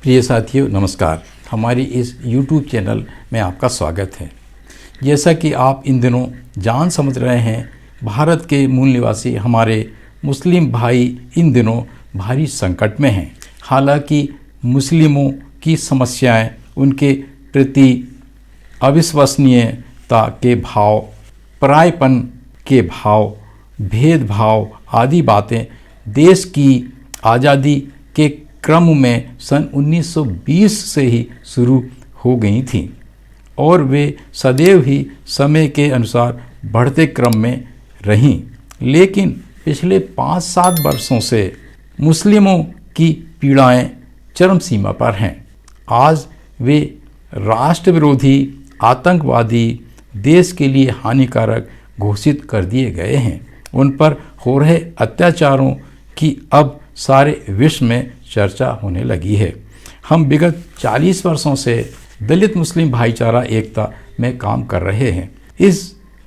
प्रिय साथियों नमस्कार। हमारी इस YouTube चैनल में आपका स्वागत है। जैसा कि आप इन दिनों जान समझ रहे हैं, भारत के मूल निवासी हमारे मुस्लिम भाई इन दिनों भारी संकट में हैं। हालांकि मुस्लिमों की समस्याएं, उनके प्रति अविश्वसनीयता के भाव, परायपन के भाव, भेदभाव आदि बातें देश की आज़ादी के क्रम में सन 1920 से ही शुरू हो गई थीं और वे सदैव ही समय के अनुसार बढ़ते क्रम में रहीं। लेकिन पिछले 5-7 वर्षों से मुस्लिमों की पीड़ाएं चरम सीमा पर हैं। आज वे राष्ट्र विरोधी, आतंकवादी, देश के लिए हानिकारक घोषित कर दिए गए हैं। उन पर हो रहे अत्याचारों की अब सारे विश्व में चर्चा होने लगी है। हम विगत 40 वर्षों से दलित मुस्लिम भाईचारा एकता में काम कर रहे हैं। इस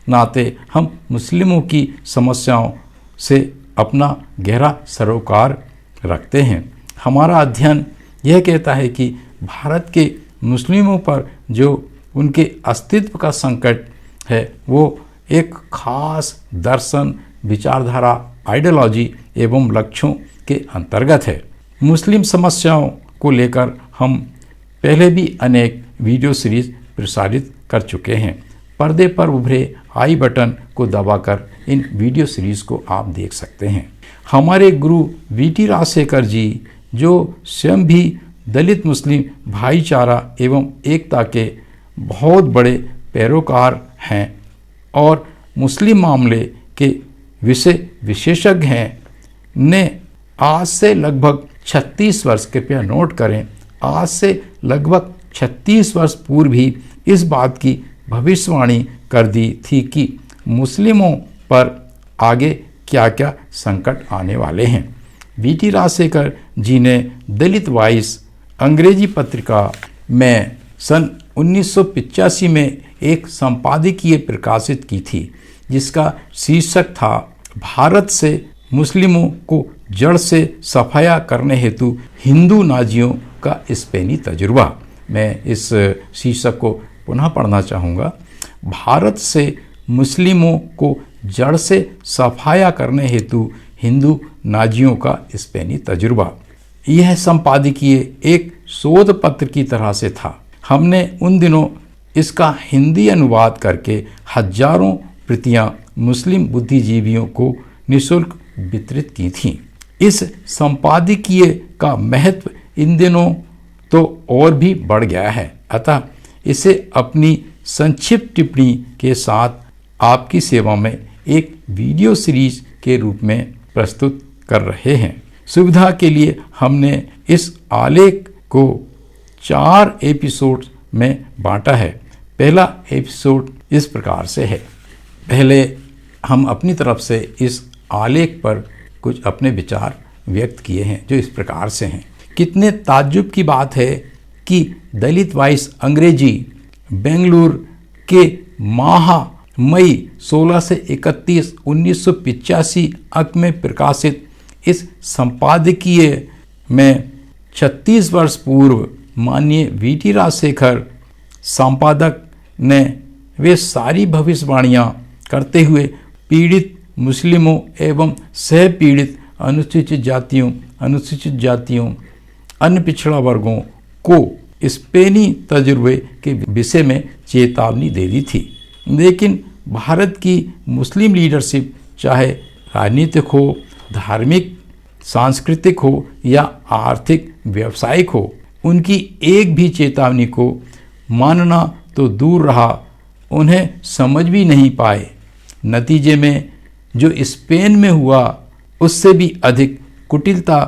नाते हम मुस्लिमों की समस्याओं से अपना गहरा सरोकार रखते हैं। हमारा अध्ययन यह कहता है कि भारत के मुस्लिमों पर जो उनके अस्तित्व का संकट है वो एक खास दर्शन, विचारधारा, आइडियोलॉजी एवं लक्ष्यों के अंतर्गत है। मुस्लिम समस्याओं को लेकर हम पहले भी अनेक वीडियो सीरीज प्रसारित कर चुके हैं। पर्दे पर उभरे आई बटन को दबाकर इन वीडियो सीरीज को आप देख सकते हैं। हमारे गुरु वी.टी. राजशेखर जी, जो स्वयं भी दलित मुस्लिम भाईचारा एवं एकता के बहुत बड़े पैरोकार हैं और मुस्लिम मामले के विषय विशेषज्ञ हैं, ने आज से लगभग 36 वर्ष, कृपया नोट करें, आज से लगभग 36 वर्ष पूर्व ही इस बात की भविष्यवाणी कर दी थी कि मुस्लिमों पर आगे क्या क्या संकट आने वाले हैं। वी.टी. राजशेखर जी ने दलित वॉइस अंग्रेजी पत्रिका में सन 1985 में एक संपादकीय प्रकाशित की थी जिसका शीर्षक था भारत से मुस्लिमों को जड़ से सफाया करने हेतु हिंदू नाजियों का स्पेनी तजुर्बा। मैं इस शीर्षक को पुनः पढ़ना चाहूँगा। भारत से मुस्लिमों को जड़ से सफाया करने हेतु हिंदू नाजियों का स्पेनी तजुर्बा। यह संपादकीय एक शोध पत्र की तरह से था। हमने उन दिनों इसका हिंदी अनुवाद करके हजारों प्रतियां मुस्लिम बुद्धिजीवियों को निःशुल्क वितरित की थीं। इस संपादकीय का महत्व इन दिनों तो और भी बढ़ गया है, अतः इसे अपनी संक्षिप्त टिप्पणी के साथ आपकी सेवा में एक वीडियो सीरीज के रूप में प्रस्तुत कर रहे हैं। सुविधा के लिए हमने इस आलेख को 4 एपिसोड में बांटा है। पहला एपिसोड इस प्रकार से है। पहले हम अपनी तरफ से इस आलेख पर कुछ अपने विचार व्यक्त किए हैं जो इस प्रकार से हैं। कितने ताज्जुब की बात है कि दलित वॉइस अंग्रेजी बेंगलुरु के माह मई 16 से 31 1985 अंक में प्रकाशित इस संपादकीय में 36 वर्ष पूर्व माननीय वी.टी. राजशेखर संपादक ने वे सारी भविष्यवाणियां करते हुए पीड़ित मुस्लिमों एवं सह पीड़ित अनुसूचित जातियों, अन्य पिछड़ा वर्गों को स्पेनी तजुर्बे के विषय में चेतावनी दे दी थी। लेकिन भारत की मुस्लिम लीडरशिप, चाहे राजनीतिक हो, धार्मिक, सांस्कृतिक हो या आर्थिक व्यावसायिक हो, उनकी एक भी चेतावनी को मानना तो दूर रहा, उन्हें समझ भी नहीं पाए। नतीजे में जो स्पेन में हुआ उससे भी अधिक कुटिलता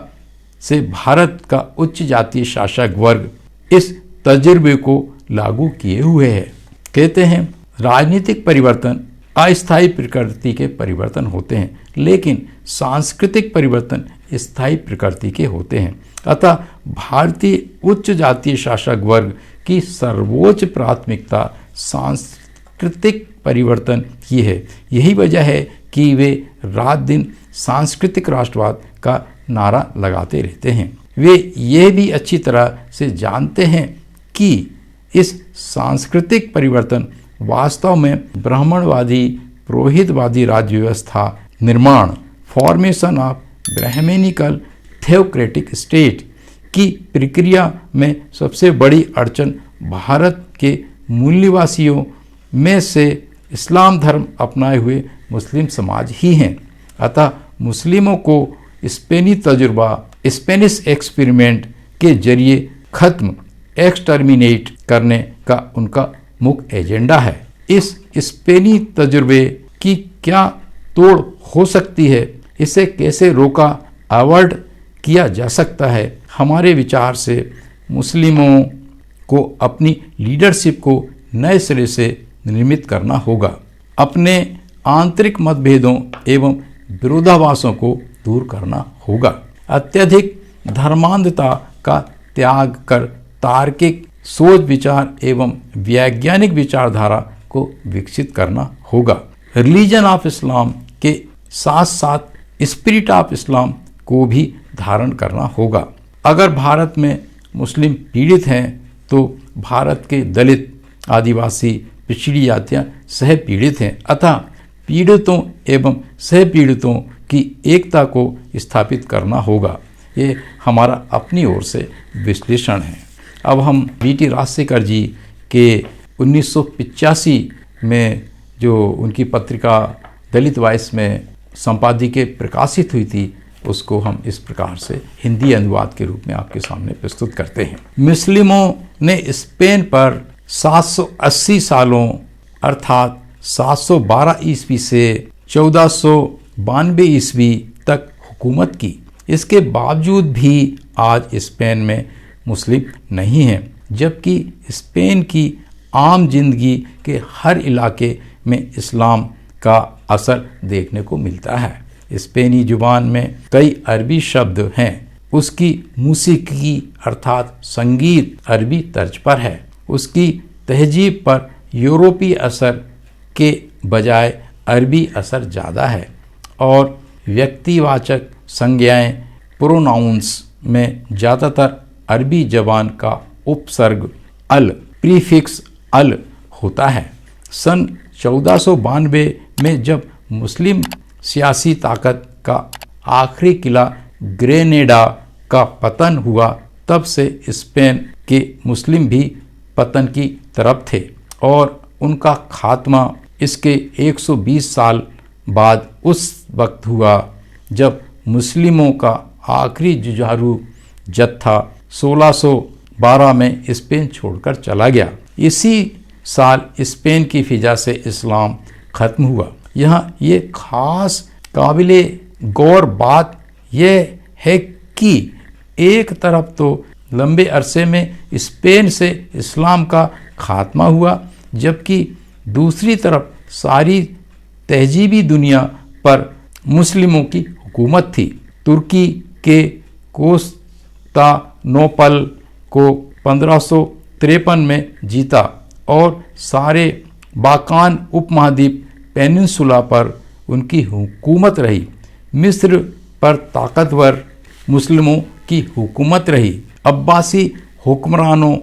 से भारत का उच्च जातीय शासक वर्ग इस तजुर्बे को लागू किए हुए है। कहते हैं राजनीतिक परिवर्तन अस्थायी प्रकृति के परिवर्तन होते हैं, लेकिन सांस्कृतिक परिवर्तन स्थायी प्रकृति के होते हैं। अतः भारतीय उच्च जातीय शासक वर्ग की सर्वोच्च प्राथमिकता सांस्कृतिक परिवर्तन की है। यही वजह है कि वे रात दिन सांस्कृतिक राष्ट्रवाद का नारा लगाते रहते हैं। वे ये भी अच्छी तरह से जानते हैं कि इस सांस्कृतिक परिवर्तन वास्तव में ब्राह्मणवादी पुरोहितवादी राज्य व्यवस्था निर्माण, formation of Brahmanical theocratic state की प्रक्रिया में सबसे बड़ी अड़चन भारत के मूलनिवासियों में से इस्लाम धर्म अपनाए हुए मुस्लिम समाज ही हैं। अतः मुस्लिमों को स्पेनी तजुर्बा, स्पेनिश एक्सपेरिमेंट के जरिए खत्म, एक्सटर्मिनेट करने का उनका मुख्य एजेंडा है। इस स्पेनी तजुर्बे की क्या तोड़ हो सकती है, इसे कैसे रोका, अवॉइड किया जा सकता है? हमारे विचार से मुस्लिमों को अपनी लीडरशिप को नए सिरे से निर्मित करना होगा। अपने आंतरिक मतभेदों एवं विरोधाभासों को दूर करना होगा। अत्यधिक धर्मांधता का त्याग कर तार्किक सोच विचार एवं वैज्ञानिक विचारधारा को विकसित करना होगा। रिलीजन ऑफ इस्लाम के साथ साथ स्पिरिट ऑफ इस्लाम को भी धारण करना होगा। अगर भारत में मुस्लिम पीड़ित हैं तो भारत के दलित, आदिवासी, पिछड़ी जातियाँ सह पीड़ित हैं। अतः पीड़ितों एवं सह पीड़ितों की एकता को स्थापित करना होगा। ये हमारा अपनी ओर से विश्लेषण है। अब हम बीटी राजशेखर जी के 1985 में जो उनकी पत्रिका दलित वॉइस में संपादकीय प्रकाशित हुई थी, उसको हम इस प्रकार से हिंदी अनुवाद के रूप में आपके सामने प्रस्तुत करते हैं। मुस्लिमों ने स्पेन पर 780 सालों अर्थात 712 ईस्वी से 1492 ईस्वी तक हुकूमत की। इसके बावजूद भी आज स्पेन में मुस्लिम नहीं हैं, जबकि स्पेन की आम जिंदगी के हर इलाके में इस्लाम का असर देखने को मिलता है। स्पेनी जुबान में कई अरबी शब्द हैं। उसकी मूसीकी अर्थात संगीत अरबी तर्ज पर है। उसकी तहजीब पर यूरोपीय असर के बजाय अरबी असर ज़्यादा है और व्यक्तिवाचक संज्ञाएं प्रोनाउंस में ज़्यादातर अरबी जबान का उपसर्ग अल, प्रीफिक्स अल होता है। सन 1492 में जब मुस्लिम सियासी ताकत का आखिरी किला ग्रेनेडा का पतन हुआ, तब से स्पेन के मुस्लिम भी पतन की तरफ थे और उनका खात्मा इसके 120 साल बाद उस वक्त हुआ जब मुस्लिमों का आखिरी जुझारू जत्था 1612 में स्पेन छोड़कर चला गया। इसी साल स्पेन की फिजा से इस्लाम खत्म हुआ। यहाँ ये खास काबिले गौर बात यह है कि एक तरफ तो लंबे अरसे में स्पेन से इस्लाम का खात्मा हुआ, जबकि दूसरी तरफ सारी तहजीबी दुनिया पर मुस्लिमों की हुकूमत थी। तुर्की के कोस्तानोपल को 1553 में जीता और सारे बाकान उपमहाद्वीप पेनिनसुला पर उनकी हुकूमत रही। मिस्र पर ताकतवर मुस्लिमों की हुकूमत रही। अब्बासी हुक्मरानों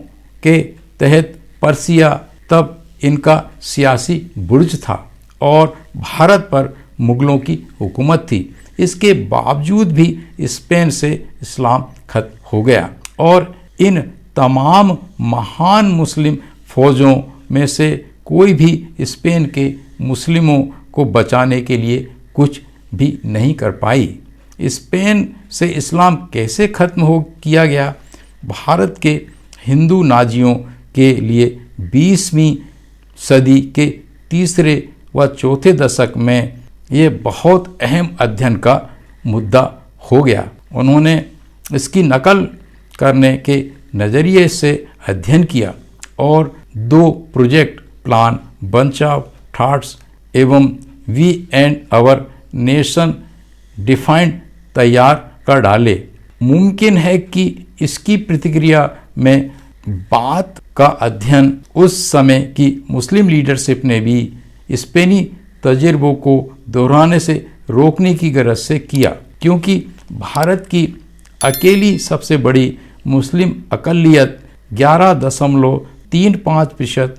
के तहत पर्सिया तब इनका सियासी बुर्ज था और भारत पर मुगलों की हुकूमत थी। इसके बावजूद भी स्पेन से इस्लाम खत्म हो गया और इन तमाम महान मुस्लिम फौजों में से कोई भी स्पेन के मुस्लिमों को बचाने के लिए कुछ भी नहीं कर पाई। स्पेन से इस्लाम कैसे खत्म हो किया गया? भारत के हिंदू नाजियों के लिए 20वीं सदी के तीसरे व चौथे दशक में ये बहुत अहम अध्ययन का मुद्दा हो गया। उन्होंने इसकी नकल करने के नज़रिए से अध्ययन किया और 2 project plan, bunch of thoughts एवं we and our nation defined तैयार कर डाले। मुमकिन है कि इसकी प्रतिक्रिया में बात का अध्ययन उस समय की मुस्लिम लीडरशिप ने भी स्पेनी तजुर्बों को दोहराने से रोकने की गरज से किया, क्योंकि भारत की अकेली सबसे बड़ी मुस्लिम अक़लियत 11.35%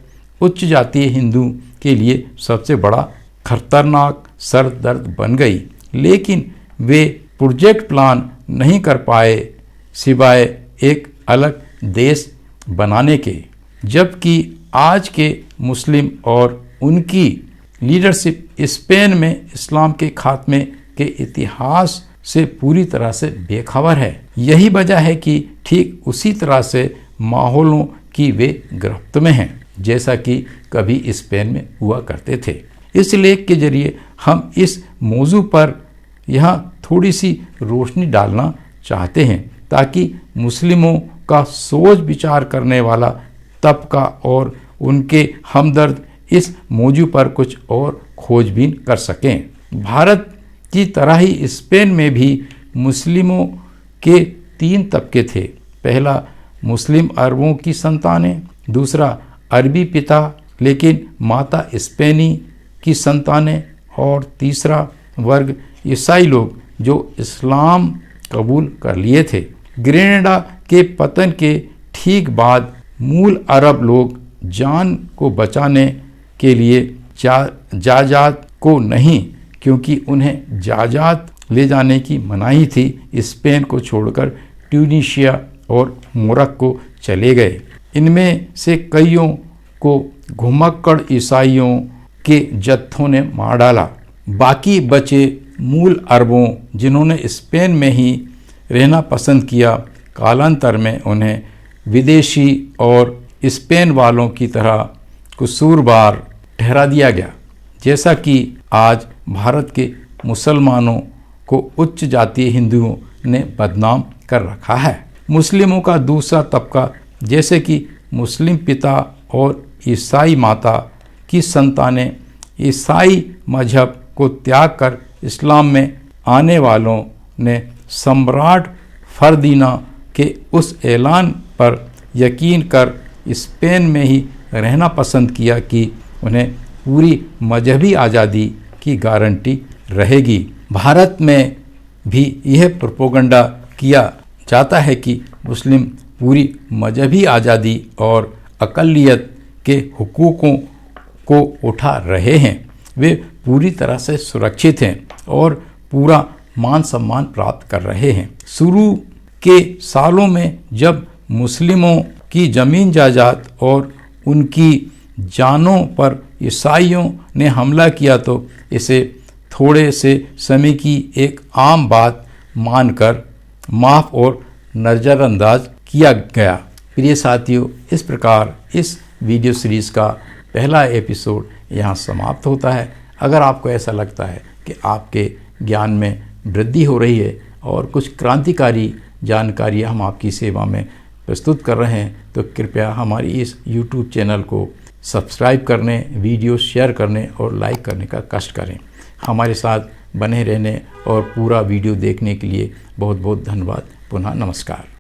उच्च जातीय हिंदू के लिए सबसे बड़ा खतरनाक सर दर्द बन गई। लेकिन वे प्रोजेक्ट प्लान नहीं कर पाए सिवाय एक अलग देश बनाने के। जबकि आज के मुस्लिम और उनकी लीडरशिप स्पेन में इस्लाम के खात्मे के इतिहास से पूरी तरह से बेखबर है। यही वजह है कि ठीक उसी तरह से माहौलों की वे गिरफ्त में हैं जैसा कि कभी स्पेन में हुआ करते थे। इस लेख के जरिए हम इस मौजू पर यहाँ थोड़ी सी रोशनी डालना चाहते हैं ताकि मुस्लिमों का सोच विचार करने वाला तबका और उनके हमदर्द इस मौजू पर कुछ और खोजबीन कर सकें। भारत की तरह ही स्पेन में भी मुस्लिमों के 3 तबके थे। पहला, मुस्लिम अरबों की संतानें, दूसरा अरबी पिता लेकिन माता स्पेनी की संतानें, और तीसरा वर्ग ईसाई लोग जो इस्लाम कबूल कर लिए थे। ग्रेनेडा के पतन के ठीक बाद मूल अरब लोग जान को बचाने के लिए जायदाद को नहीं, क्योंकि उन्हें जायदाद ले जाने की मनाही थी, स्पेन को छोड़कर ट्यूनीशिया और मोरक्को चले गए। इनमें से कईयों को घुमक्कड़ ईसाइयों के जत्थों ने मार डाला। बाकी बचे मूल अरबों जिन्होंने स्पेन में ही रहना पसंद किया, कालांतर में उन्हें विदेशी और स्पेन वालों की तरह कसूरवार ठहरा दिया गया। जैसा कि आज भारत के मुसलमानों को उच्च जातीय हिंदुओं ने बदनाम कर रखा है। मुस्लिमों का दूसरा तबका जैसे कि मुस्लिम पिता और ईसाई माता की संतानें ईसाई मजहब को त्याग कर इस्लाम में आने वालों ने सम्राट फरदीना के उस ऐलान पर यकीन कर स्पेन में ही रहना पसंद किया कि उन्हें पूरी मजहबी आज़ादी की गारंटी रहेगी। भारत में भी यह प्रोपेगेंडा किया जाता है कि मुस्लिम पूरी मजहबी आज़ादी और अक़लियत के हुकूकों को उठा रहे हैं। वे पूरी तरह से सुरक्षित हैं और पूरा मान सम्मान प्राप्त कर रहे हैं। शुरू के सालों में जब मुस्लिमों की ज़मीन जायदाद और उनकी जानों पर ईसाइयों ने हमला किया तो इसे थोड़े से समय की एक आम बात मानकर माफ़ और नज़रअंदाज किया गया। प्रिय साथियों, इस प्रकार इस वीडियो सीरीज़ का पहला एपिसोड यहाँ समाप्त होता है। अगर आपको ऐसा लगता है कि आपके ज्ञान में वृद्धि हो रही है और कुछ क्रांतिकारी जानकारियाँ हम आपकी सेवा में प्रस्तुत कर रहे हैं तो कृपया हमारी इस YouTube चैनल को सब्सक्राइब करने, वीडियो शेयर करने और लाइक करने का कष्ट करें। हमारे साथ बने रहने और पूरा वीडियो देखने के लिए बहुत बहुत धन्यवाद। पुनः नमस्कार।